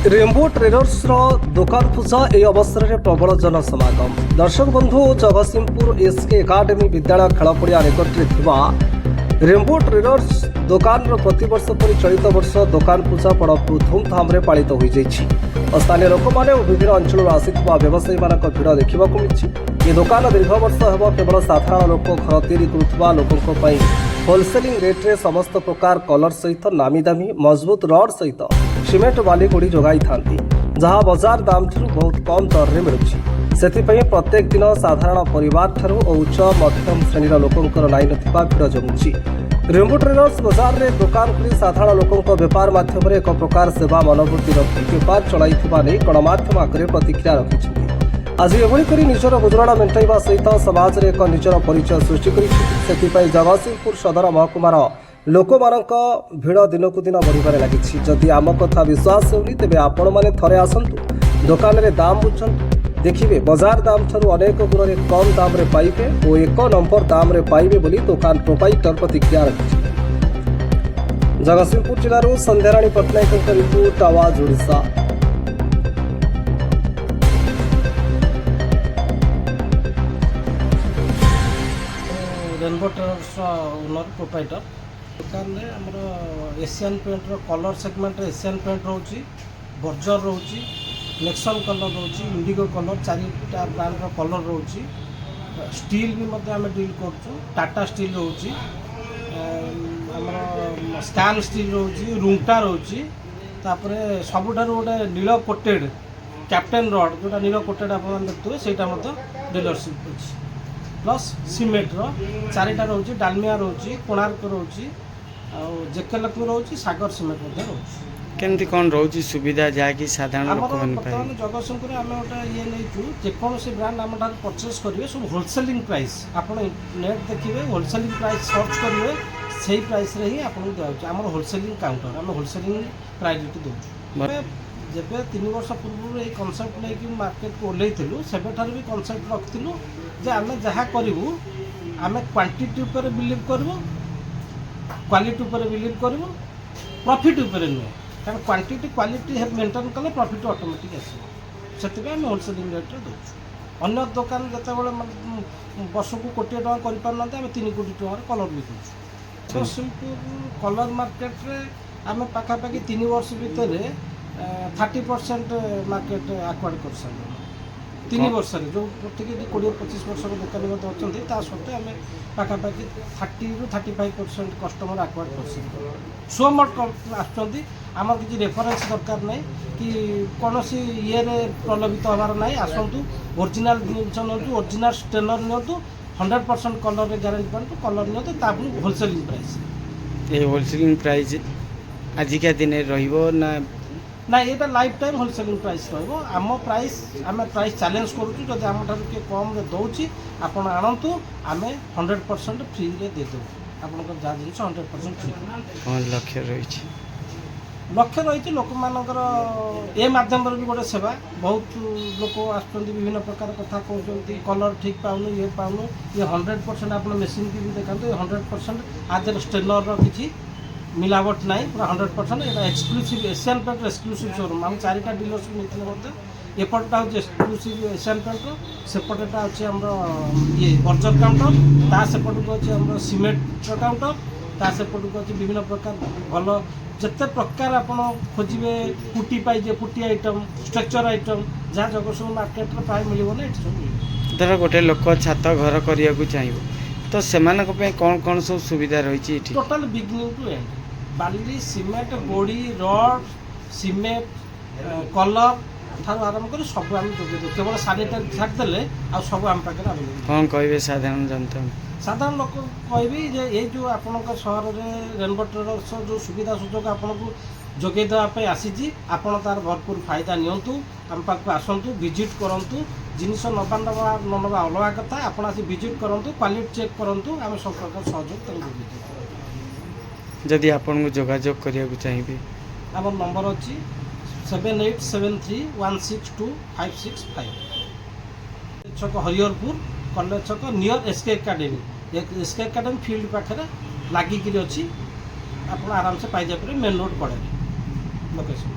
Rainbow traders दुकान पूजा ए अवसर में प्रबल जनसमागम। दर्शक बंधु जगतसिंहपुर एसके एकाडेमी विद्यालय खेलपड़िया निकटରେ ଥିବା रेनबो ट्रेडर्स दुकान प्रतिवर्ष परि चलित वर्ष दुकान पूजा बड़ धूमधाम रे पालित हो जाइछि। स्थानीय लोक माने विभिन्न अंचल आसिथिबा व्यवसायी मानक भिड़ देखा मिली। ये दुकान दीर्घ वर्ष हेब केवल साधारण लोक घर तैयारी करुवा लोकों पई होलसेलिंग रेट रे समस्त प्रकार कलर सहित नामी दामी मजबूत रड सहित सीमेंट बाली गुड़ी जोगाई थांती, जहां बाजार दाम ठू बहुत कम दर रे मिलुछि। सेथिपई प्रत्येक दिन साधारण परिवार ठारू और उच्च मध्यम श्रेणीर लोकंकर लाइन नथिबा भिड़ जमुछि। रेनबो ट्रेडर्स बाजार रे दुकान खुली साधारण लोकंक व्यापार माध्यम एक प्रकार सेवा मनोवृत्ति रखी व्यापार चलाइथिबा नै गणमाध्यम आगे प्रतिक्रिया रखिछथि। आज एभली करी निजर गुजराण मेंटाइबा सहित समाज रे एक निजर परिचय सृष्टि करिछि। सेथिपई जगतसिंहपुर सदर महकुमार लोक मानक भिड़ दिनकु दिन बढ़िबारे लागिछि। जदि आम कथा विश्वास होउनी तेबे आपण माने थरे आसंतु, दुकान रे दाम बुझंतु, देखिबे बाजार दाम ठारू अनेक गुण रे कम दाम रे पाइबे और एक नंबर दाम रे पाइबे बोली दुकान प्रोपाइटर प्रतिक्रिया रखिछि। जगतसिंहपुर जिल्लारू Sandhyarani Pattanayak report Awaz Odisha. Rainbow Traders owner proprietor दुकान में आमर Asian paint colour segment Asian paint रोची, बर्जर रोची, नेक्सन कलर रोची, इंडिगो कलर चारिटा ब्रांड कलर रोची। स्टील भी मध्य आम डील करूँ, टाटा स्टील रोची, आमर स्कान स्टील रोची, रुंगटा रोची। तापर सबुठार गोटे नील कोटेड कैप्टेन रड जोटा नील कोटेड आप देखते से डीलरशिप अच्छी प्लस सीमेंट्र चारिटा रोची, डालमिया रोची, कोणार्क रोची, जेके लक्ष्मी रोची, सागर सीमेंट रोची। केमती कौन रोची सुविधा जहाँकि साधारण लोक बर्तमान जगतसिंहपुर आम गोटे ये नहीं जेकोसी ब्रांड आम परचेस करेंगे सब होलसेलिंग प्राइस आप नेट देखिए होलसेलिंग प्राइस सर्च करेंगे से प्राइस रे ही आपको दिखाई आम होलसेलिंग काउंटर आम होलसेलिंग प्रायोरिटी दूँ। जब 3 वर्ष पूर्व ये कनसेप्ट नहीं मार्केट को ओल्लू से भी कनसेप्ट रखिलु जे आम जहाँ करूँ आम क्वांटिटी उपर बिलीव करूँ, क्वालिटी उपर बिलीव करूँ, प्रॉफिट उपर नुहे। कारण क्वांटिटी क्वालिटी मेंटेन कले प्रॉफिट ऑटोमेटिक आस से आम होलसेलिंग रेट दौर। अन्य दुकान जिते वर्ष को कोटी टका करपार आम 3 कोटी टकर कलर बिकुँ। जगतसिंहपुर कलर मार्केट रे आम पाखापाखि 3 वर्ष भितर 30% मार्केट आक्वायर कर सारे 3 वर्ष जो 20-25 वर्ष दुकानी अच्छा सत्वे आम पाखापाखि 30 ରୁ 35% कस्टमर आक्वायर कर सारे। सो मट आम किसी रेफरेन्स दरकार ना कि कौन ये प्रलोभित हबार ना। आसतु ओरिजिनल जिन नि ओरिजिनल स्टेनर नि 100% कलर गारंटी पातु कलर नि होलसेलिंग प्राइस। ये होलसेलिंग प्राइस आजिका दिन रहिबो ना ये लाइफ टाइम होलसेलिंग प्राइस रहिबो। आम प्राइस चैलेंज करूँ जब आम ठार किए कम दौची आपण आणतु आम 100% फ्री रे देदेबू आपन जहाँ जिन 100% फ्री। कौन लक्ष्य रही लक्ष्य रही लोक मानकर ए माध्यम भी गोटे सेवा बहुत लोक आसुँच विभिन्न प्रकार कथा कहते कलर ठीक पाऊनु ये पाऊनु ये 100% आप मेसीन की भी देखा 100% आज स्टेनर किसी मिलावट ना पूरा 100% ये exclusive Asian paint exclusive showroom आम 4टा डीलरशिप मिलते एपटा हूँ एक्सक्लूसिव एशियन पेंट सेपटेटा अच्छे आम ये बर्जर काउंटर ता सेपटू अच्छे आम सीमेंट काउंटर ता सेपटू अच्छे विभिन्न प्रकार भल जिते प्रकार आप खोजे पुटी पाइजे पुटी आइटम स्ट्रक्चर आइटम जहाँ जगतसिंहपुर मार्केट में प्राय मिले ना ये सब। धर गोटे लोक छात घर करने चाहिए तो से कौन कौन सब सुविधा रही टोटाल बिगिनिंग टू एंड बाली सीमेंट बोड़ी रड सीमेंट कलर ठार आरंभ कर सब आम जोगे केवल सानिटारी छाड़देले आ सब आम पाखे आवेलेबल। कौन कहे साधारण जनता साधारण लोक कहि जे ये जो आपण सहर में रेनबो ट्रेडर्स जो सुविधा सुजोग आपन को जोगे देवाई आसी आपड़ तार भरपूर फायदा नियंतु आम पाक आसतु विजिट करूँ जिनस नवा नवा न नवा अलग कथा आपड़ आसी विजिट करूँ क्वालिटी चेक करूँ आम सब प्रकार सहयोग जदि आपन को जोगाजोग करने को चाहिए आम नंबर अच्छी 7873162565 छक हरिहरपुर कॉलेज छक near SK academy SK academy field पाखे लगिकी अच्छी आप आराम से पाई जाए मेन रोड पड़े लोकेशन।